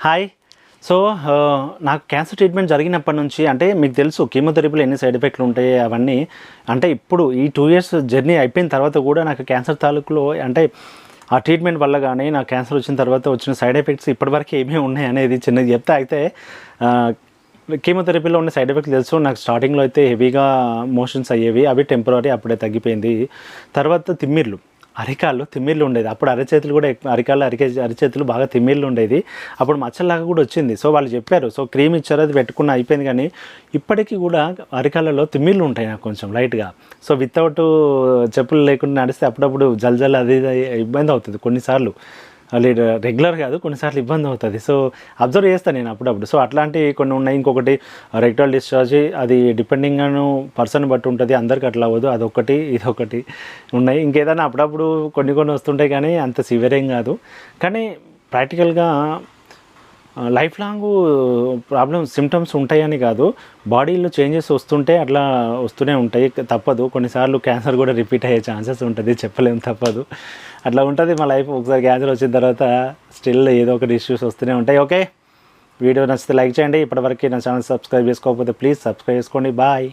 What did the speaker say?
Hi. So నాకు cancer treatment జరిగినప్పటి నుంచి అంటే మీకు తెలుసు కీమోథెరపీలో ఎన్ని సైడ్ ఎఫెక్ట్లు ఉంటాయి అవన్నీ. అంటే ఇప్పుడు ఈ 2 ఇయర్స్ జర్నీ అయిపోయిన తర్వాత కూడా నాకు క్యాన్సర్ తాలూకులో అంటే ఆ ట్రీట్మెంట్ వల్ల కానీ నాకు క్యాన్సర్ వచ్చిన తర్వాత వచ్చిన సైడ్ ఎఫెక్ట్స్ ఇప్పటివరకు ఏమేమి ఉన్నాయి అనేది చిన్నది చెప్తే అయితే కీమోథెరపీలో ఉన్న సైడ్ ఎఫెక్ట్స్ తెలుసు. నాకు స్టార్టింగ్లో అయితే హెవీగా మోషన్స్ అయ్యేవి, అవి టెంపరీ, అప్పుడే తగ్గిపోయింది. తర్వాత అరికాల్లో తిమ్మిర్లు ఉండేది. అప్పుడు అరచేతులు కూడా అరికాళ్ళు అరిచేతులు బాగా తిమ్మిర్లు ఉండేది. అప్పుడు మచ్చల్లాగా కూడా వచ్చింది. సో వాళ్ళు చెప్పారు, సో క్రీమ్ ఇచ్చారు, అది పెట్టుకున్న అయిపోయింది. కానీ ఇప్పటికీ కూడా అరికాళ్ళలో తిమ్మిర్లు ఉంటాయి నాకు కొంచెం లైట్గా. సో వితౌట్ చెప్పులు లేకుండా నడిస్తే అప్పుడప్పుడు జల్ అది ఇబ్బంది అవుతుంది కొన్నిసార్లు. రెగ్యులర్ కాదు, కొన్నిసార్లు ఇబ్బంది అవుతుంది. సో అబ్జర్వ్ చేస్తాను నేను అప్పుడప్పుడు. సో అట్లాంటివి కొన్ని ఉన్నాయి. ఇంకొకటి రెక్టల్ డిశ్చార్జ్, అది డిపెండింగ్ ఆన్ పర్సన్ బట్టి ఉంటుంది, అందరికి అట్లా అవ్వదు. అదొకటి ఇదొకటి ఉన్నాయి. ఇంకేదైనా అప్పుడప్పుడు కొన్ని వస్తుంటాయి, కానీ అంత సివియర్ ఏం కాదు. కానీ ప్రాక్టికల్గా లైఫ్ లాంగ్ ప్రాబ్లమ్స్ సిమ్టమ్స్ ఉంటాయని కాదు, బాడీలో చేంజెస్ వస్తుంటే అట్లా వస్తూనే ఉంటాయి, తప్పదు. కొన్నిసార్లు క్యాన్సర్ కూడా రిపీట్ అయ్యే ఛాన్సెస్ ఉంటుంది, చెప్పలేము, తప్పదు. అట్లా ఉంటుంది మా లైఫ్. ఒకసారి క్యాన్సర్ వచ్చిన తర్వాత స్టిల్ ఏదో ఒకటి ఇష్యూస్ వస్తూనే ఉంటాయి. ఓకే, వీడియో నచ్చితే లైక్ చేయండి. ఇప్పటివరకు నా ఛానల్ సబ్స్క్రైబ్ చేసుకోకపోతే ప్లీజ్ సబ్స్క్రైబ్ చేసుకోండి. బాయ్.